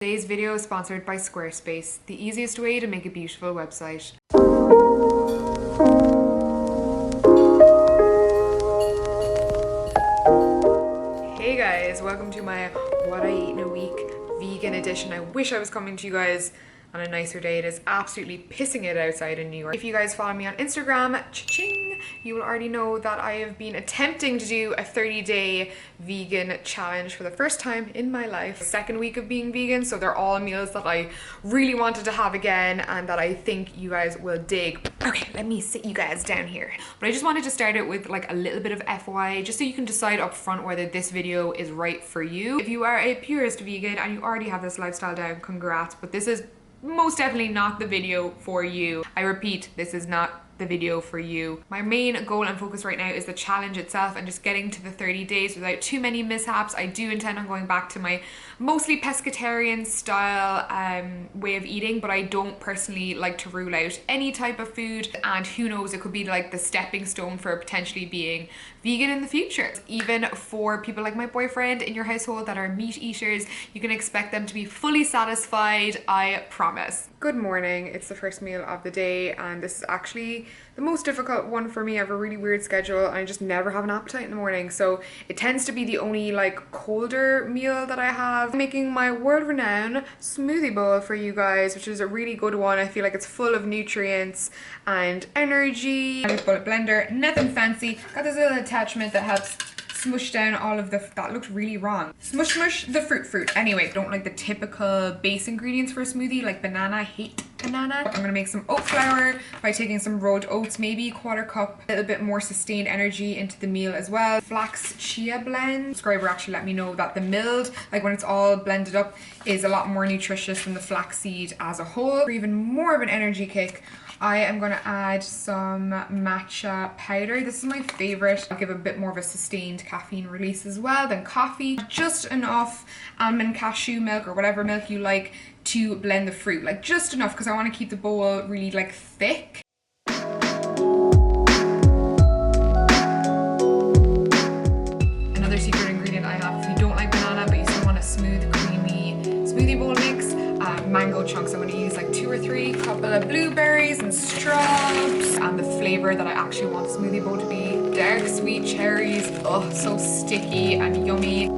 Today's video is sponsored by Squarespace, the easiest way to make a beautiful website. Hey guys, welcome to my What I Eat in a Week vegan edition. I wish I was coming to you guys on a nicer day. It is absolutely pissing it outside in New York. If you guys follow me on Instagram, cha-ching, you will already know that I have been attempting to do a 30-day vegan challenge for the first time in my life. Second week of being vegan, so they're all meals that I really wanted to have again and that I think you guys will dig. Okay, let me sit you guys down here. But I just wanted to start it with like a little bit of FYI, just so you can decide up front whether this video is right for you. If you are a purist vegan and you already have this lifestyle down, congrats, but this is most definitely not the video for you. I repeat, this is not the video for you. My main goal and focus right now is the challenge itself and just getting to the 30 days without too many mishaps. I do intend on going back to my mostly pescatarian style way of eating, but I don't personally like to rule out any type of food, and who knows, it could be like the stepping stone for potentially being vegan in the future. Even for people like my boyfriend in your household that are meat eaters, you can expect them to be fully satisfied, I promise. Good morning, it's the first meal of the day and this is actually the most difficult one for me. I have a really weird schedule and I just never have an appetite in the morning, so it tends to be the only like colder meal that I have. I'm making my world-renowned smoothie bowl for you guys, which is a really good one. I feel like it's full of nutrients and energy. Bullet blender, nothing fancy. Got this little attachment that helps smush down all of the, that looked really wrong. Smush the fruit. Anyway, don't like the typical base ingredients for a smoothie like banana. I hate banana. I'm gonna make some oat flour by taking some rolled oats, maybe a quarter cup, a little bit more sustained energy into the meal as well. Flax chia blend. Subscriber actually let me know that the milled, like when it's all blended up, is a lot more nutritious than the flaxseed as a whole. For even more of an energy kick, I am going to add some matcha powder. This is my favorite. I'll give a bit more of a sustained caffeine release as well than coffee. Just enough almond cashew milk or whatever milk you like to blend the fruit. Like just enough, because I want to keep the bowl really like thick. Another secret ingredient I have, if you don't like banana but you still want a smooth, creamy smoothie bowl mix, mango chunks. I'm going to use like 2 or 3, couple of blueberries and strawberries, and the flavor that I actually want the smoothie bowl to be dark sweet cherries. Oh, so sticky and yummy.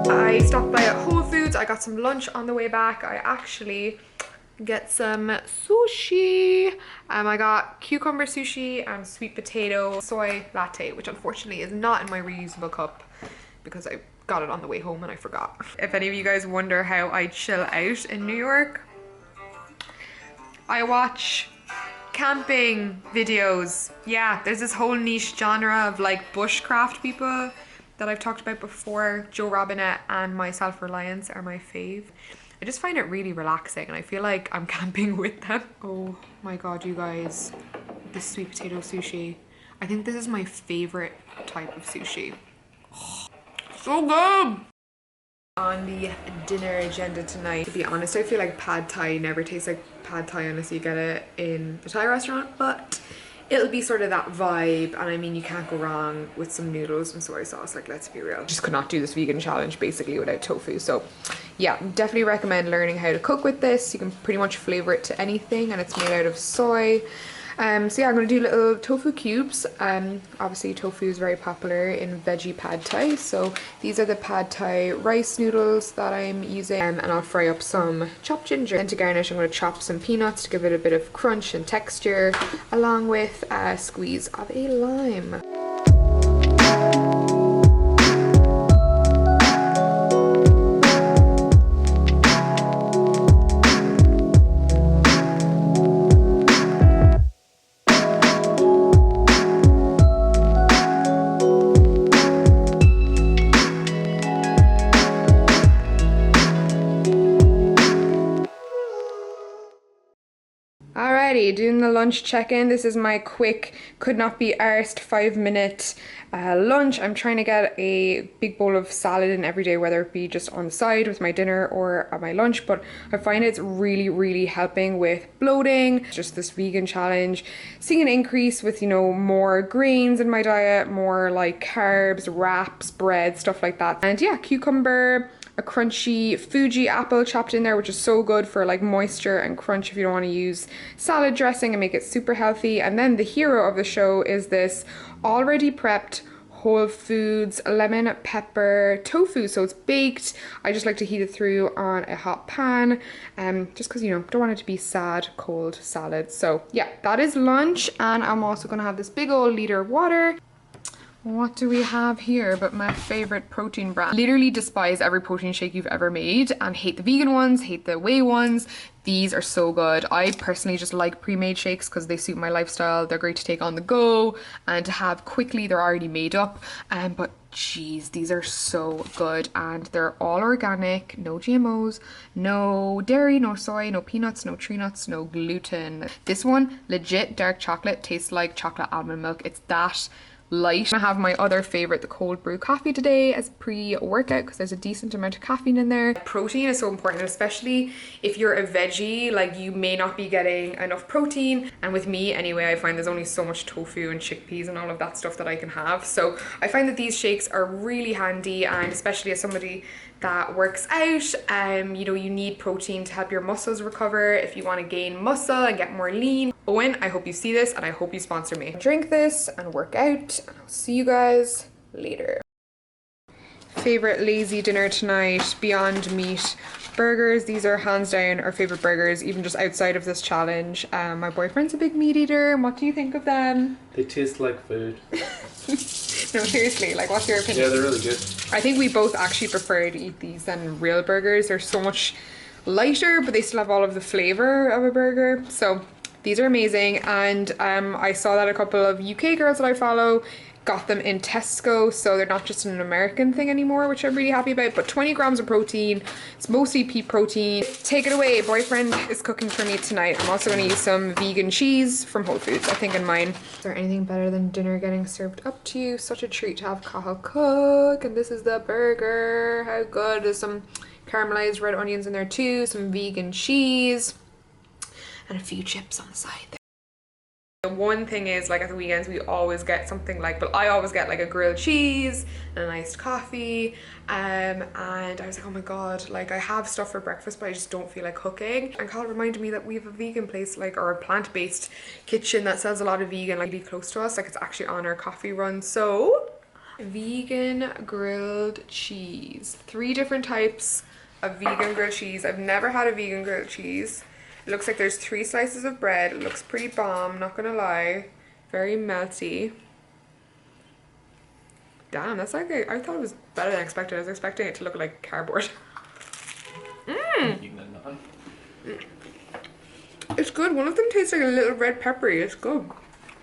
I stopped by at Whole Foods. I got some lunch on the way back. I actually get some sushi. I got cucumber sushi and sweet potato soy latte, which unfortunately is not in my reusable cup because I got it on the way home and I forgot. If any of you guys wonder how I chill out in New York, I watch camping videos. Yeah, there's this whole niche genre of like bushcraft people that I've talked about before. Joe Robinette and My Self-Reliance are my fave. I just find it really relaxing and I feel like I'm camping with them. Oh my god, you guys, this sweet potato sushi. I think this is my favorite type of sushi. Oh, so good! On the dinner agenda tonight, to be honest, I feel like pad thai never tastes like pad thai unless you get it in the Thai restaurant, but it'll be sort of that vibe, and I mean you can't go wrong with some noodles and soy sauce, like let's be real. Just could not do this vegan challenge basically without tofu, so yeah, definitely recommend learning how to cook with this. You can pretty much flavor it to anything and it's made out of soy. So yeah, I'm going to do little tofu cubes. Obviously tofu is very popular in veggie pad thai, so these are the pad thai rice noodles that I'm using, and I'll fry up some chopped ginger. And to garnish, I'm going to chop some peanuts to give it a bit of crunch and texture, along with a squeeze of a lime. Alrighty, doing the lunch check-in. This is my quick, could not be arsed 5-minute lunch. I'm trying to get a big bowl of salad in every day, whether it be just on the side with my dinner or at my lunch, but I find it's really helping with bloating. Just this vegan challenge, seeing an increase with, you know, more greens in my diet, more like carbs, wraps, bread, stuff like that. And yeah, cucumber, a crunchy Fuji apple chopped in there, which is so good for like moisture and crunch if you don't want to use salad dressing and make it super healthy. And then the hero of the show is this already prepped whole foods lemon pepper tofu. So it's baked. I just like to heat it through on a hot pan, just because, you know, don't want it to be sad cold salad. So yeah, that is lunch. And I'm also gonna have this big old liter of water. What do we have here but my favorite protein brand? Literally despise every protein shake you've ever made and hate the vegan ones, hate the whey ones. These are so good. I personally just like pre-made shakes because they suit my lifestyle. They're great to take on the go and to have quickly. They're already made up. But geez, these are so good, and they're all organic, no GMOs, no dairy, no soy, no peanuts, no tree nuts, no gluten. This one, legit dark chocolate, tastes like chocolate almond milk. It's that light. I have my other favorite, the cold brew coffee today as pre-workout because there's a decent amount of caffeine in there. Protein is so important, especially if you're a veggie. Like, you may not be getting enough protein, and with me anyway, I find there's only so much tofu and chickpeas and all of that stuff that I can have. So I find that these shakes are really handy, and especially as somebody that works out, you know, you need protein to help your muscles recover if you want to gain muscle and get more lean. OWYN, I hope you see this and I hope you sponsor me. Drink this and work out, and I'll see you guys later. Favorite lazy dinner tonight, Beyond Meat burgers. These are hands down our favorite burgers, even just outside of this challenge. My boyfriend's a big meat eater, and what do you think of them? They taste like food. No, seriously, like, what's your opinion? Yeah, they're really good. I think we both actually prefer to eat these than real burgers. They're so much lighter, but they still have all of the flavor of a burger. So these are amazing. And I saw that a couple of UK girls that I follow got them in Tesco, so they're not just an American thing anymore, which I'm really happy about. But 20 grams of protein, it's mostly pea protein. Take it away, boyfriend is cooking for me tonight. I'm also going to use some vegan cheese from Whole Foods, I think, in mine. Is there anything better than dinner getting served up to you? Such a treat to have Cahill cook. And this is the burger. How good. There's some caramelized red onions in there too, some vegan cheese, and a few chips on the side there. One thing is, like, at the weekends we always get something like, but I always get like a grilled cheese and a iced coffee, and I was like, oh my god, like, I have stuff for breakfast but I just don't feel like cooking. And Carl reminded me that we have a vegan place, like, or a plant-based kitchen that sells a lot of vegan, like, really close to us. Like, it's actually on our coffee run. So vegan grilled cheese, 3 different types of vegan grilled cheese. I've never had a vegan grilled cheese. It looks like there's 3 slices of bread. It looks pretty bomb, not gonna lie. Very melty. Damn, that's like I thought it was better than expected. I was expecting it to look like cardboard. It's good. One of them tastes like a little red peppery. It's good.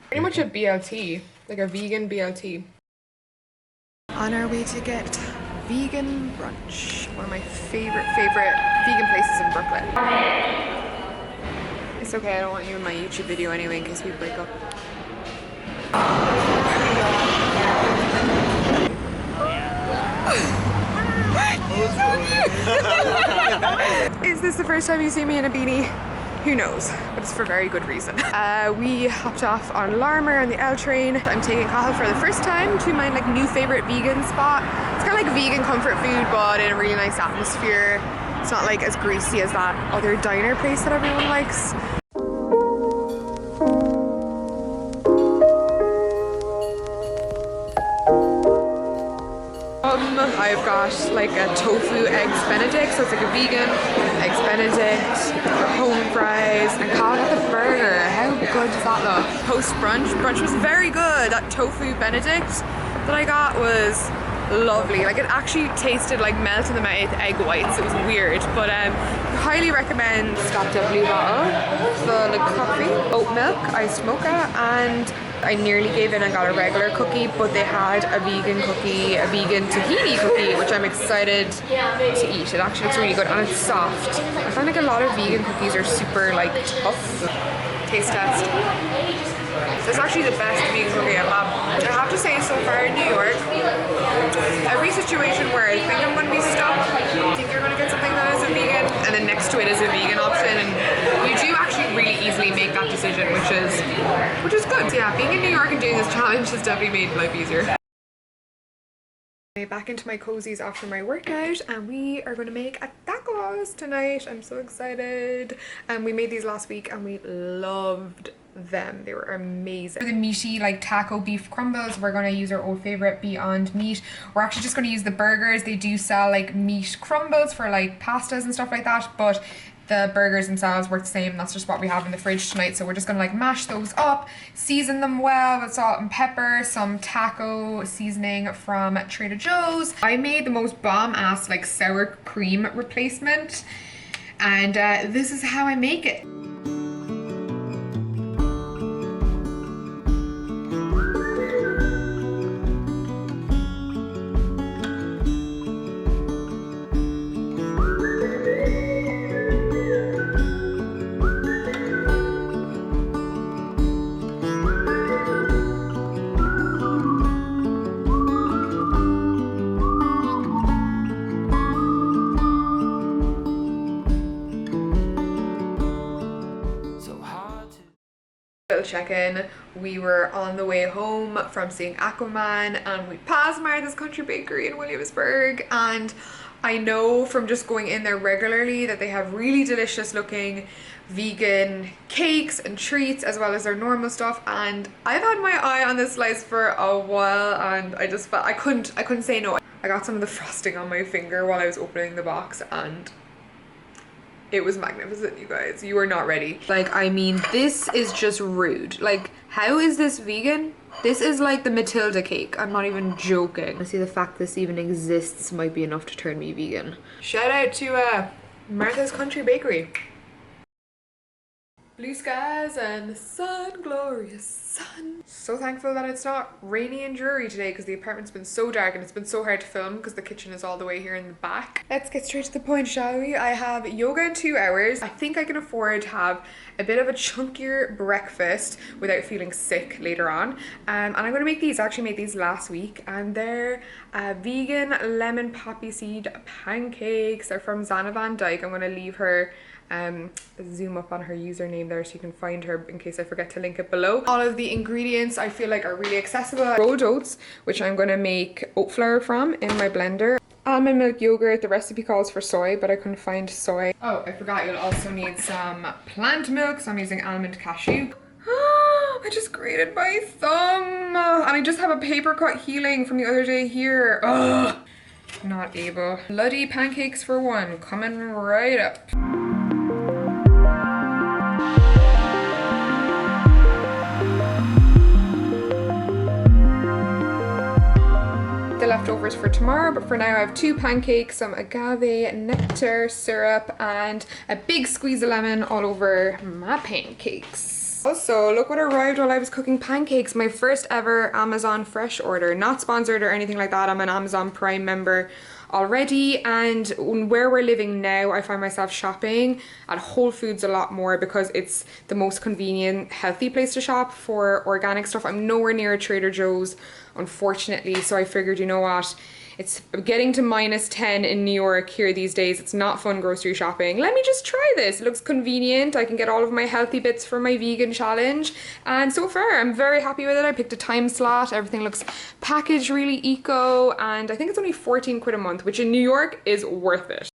Pretty much a BLT, like a vegan BLT. On our way to get vegan brunch. One of my favorite vegan places in Brooklyn. It's okay, I don't want you in my YouTube video anyway in case we break up. Is this the first time you see me in a beanie? Who knows, but it's for very good reason. We hopped off on Larmer on the L train. I'm taking Cahill for the first time to my, like, new favorite vegan spot. It's kind of like vegan comfort food, but in a really nice atmosphere. It's not like as greasy as that other diner place that everyone likes. I've got like a tofu eggs benedict, so it's like a vegan eggs benedict, home fries, and Carl got the burger. How good does that look? Post brunch was very good. That tofu benedict that I got was lovely. Like, it actually tasted like melt in the mouth egg whites. It was weird, but highly recommend. Stopped a blue bottle full of coffee, oat milk, iced mocha, and I nearly gave in and got a regular cookie, but they had a vegan cookie, a vegan tahini cookie, which I'm excited to eat. It actually looks really good and it's soft. I find like a lot of vegan cookies are super like tough. taste test. It's actually the best vegan cookie I've had. I have to say, so far in New York, every situation where I think I'm going to be stuck, I think you're going to get something that is a vegan, and then next to it is a vegan option, and you do actually really easily make that decision, which is good. So yeah, being in New York and doing this challenge has definitely made life easier. Back into my cozies after my workout, and we are going to make a tacos tonight. I'm so excited. And we made these last week and we loved them. They were amazing. For the meaty like taco beef crumbles, we're going to use our old favorite Beyond Meat. We're actually just going to use the burgers. They do sell like meat crumbles for like pastas and stuff like that, but the burgers themselves work the same. That's just what we have in the fridge tonight. So we're just gonna like mash those up, season them well with salt and pepper, some taco seasoning from Trader Joe's. I made the most bomb ass like sour cream replacement, and this is how I make it. Check-in. We were on the way home from seeing OWYN, and we passed Martha's Country Bakery in Williamsburg, and I know from just going in there regularly that they have really delicious looking vegan cakes and treats as well as their normal stuff, and I've had my eye on this slice for a while, and I just felt I couldn't say no. I got some of the frosting on my finger while I was opening the box, and it was magnificent, you guys. You are not ready. Like, I mean, this is just rude. Like, how is this vegan? This is like the Matilda cake. I'm not even joking. I see the fact this even exists might be enough to turn me vegan. Shout out to Martha's Country Bakery. Blue skies and the sun, glorious sun. So thankful that it's not rainy and dreary today, because the apartment's been so dark and it's been so hard to film because the kitchen is all the way here in the back. Let's get straight to the point, shall we? I have yoga in 2 hours. I think I can afford to have a bit of a chunkier breakfast without feeling sick later on. And I'm gonna make these. I actually made these last week, and they're vegan lemon poppy seed pancakes. They're from Zana Van Dyke. I'm gonna leave her zoom up on her username there so you can find her in case I forget to link it below. All of the ingredients I feel like are really accessible. Rolled oats, which I'm going to make oat flour from in my blender. Almond milk yogurt. The recipe calls for soy, but I couldn't find soy. Oh, I forgot, you'll also need some plant milk, so I'm using almond cashew. I just grated my thumb, and I just have a paper cut healing from the other day here. Ugh, not able. Bloody pancakes for one, coming right up. The leftovers for tomorrow, but for now I have 2 pancakes, some agave nectar syrup, and a big squeeze of lemon all over my pancakes. Also, look what arrived while I was cooking pancakes. My first ever Amazon Fresh order. Not sponsored or anything like that. I'm an Amazon Prime member already, and where we're living now I find myself shopping at Whole Foods a lot more because it's the most convenient, healthy place to shop for organic stuff. I'm nowhere near a Trader Joe's, unfortunately, so I figured, you know what, it's getting to -10 in New York here these days. It's not fun grocery shopping. Let me just try this. It looks convenient. I can get all of my healthy bits for my vegan challenge, and so far I'm very happy with it. I picked a time slot. Everything looks packaged really eco, and I think it's only 14 quid a month, which in New York is worth it.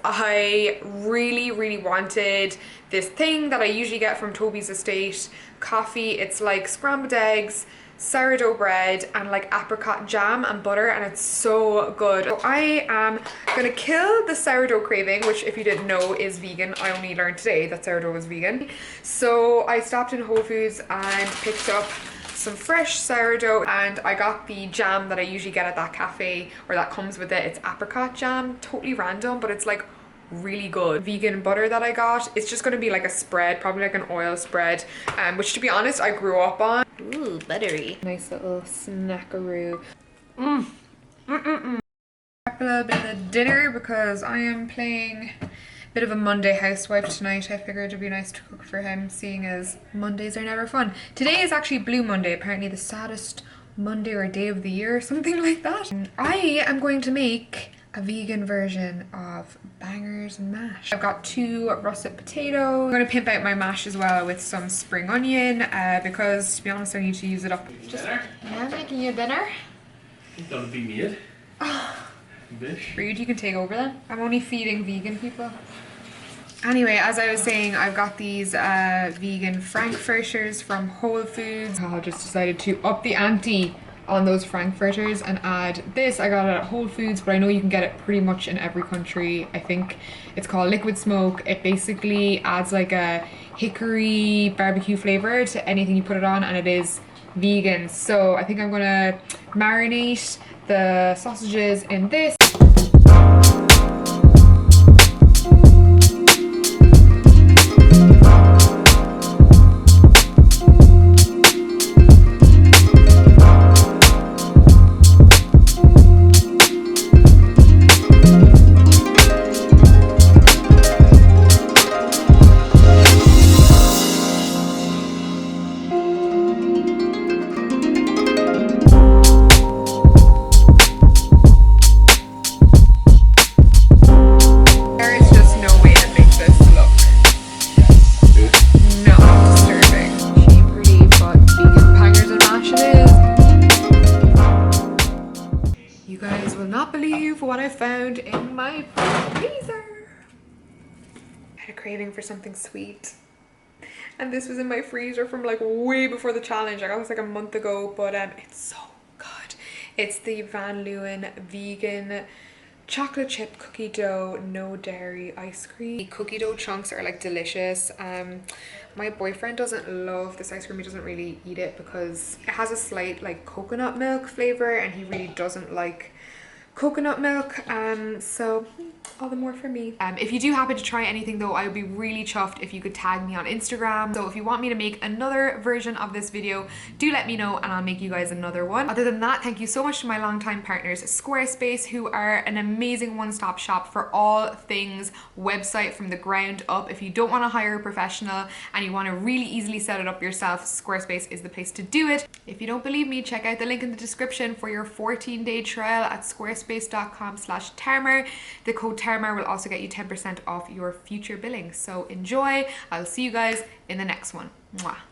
I really wanted this thing that I usually get from Toby's Estate coffee. It's like scrambled eggs, sourdough bread, and like apricot jam and butter, and it's so good. So I am gonna kill the sourdough craving, which if you didn't know is vegan. I only learned today that sourdough was vegan. So I stopped in Whole Foods and picked up some fresh sourdough, and I got the jam that I usually get at that cafe, or that comes with it. It's apricot jam, totally random, but it's like really good. Vegan butter that I got, it's just going to be like a spread, probably like an oil spread, which to be honest I grew up on. Ooh, buttery. Nice little snackaroo. A little bit of dinner because I am playing Bit of a Monday housewife tonight. I figured it'd be nice to cook for him, seeing as Mondays are never fun. Today is actually Blue Monday, apparently the saddest Monday or day of the year or something like that. I am going to make a vegan version of bangers and mash. I've got 2 russet potatoes. I'm going to pimp out my mash as well with some spring onion because, to be honest, I need to use it up. Dinner? Yeah, making you dinner. It's gonna be made. Bish. Rude, you can take over then. I'm only feeding vegan people. Anyway, as I was saying, I've got these vegan frankfurters from Whole Foods. I just decided to up the ante on those frankfurters and add this. I got it at Whole Foods, but I know you can get it pretty much in every country. I think it's called liquid smoke. It basically adds like a hickory barbecue flavor to anything you put it on, and it is vegan. So I think I'm gonna marinate the sausages in this. What I found in my freezer. I had a craving for something sweet, and this was in my freezer from like way before the challenge. I got this like a month ago, but it's so good. It's the Van Leeuwen vegan chocolate chip cookie dough no dairy ice cream. The cookie dough chunks are like delicious. My boyfriend doesn't love this ice cream. He doesn't really eat it because it has a slight like coconut milk flavor, and he really doesn't like coconut milk, so all the more for me. If you do happen to try anything though, I would be really chuffed if you could tag me on Instagram. So if you want me to make another version of this video, do let me know and I'll make you guys another one. Other than that, thank you so much to my longtime partners Squarespace, who are an amazing one-stop shop for all things website from the ground up. If you don't want to hire a professional and you want to really easily set it up yourself, Squarespace is the place to do it. If you don't believe me, check out the link in the description for your 14-day trial at squarespace.com/Tarmer. The code Tarmer will also get you 10% off your future billing. So enjoy. I'll see you guys in the next one. Mwah.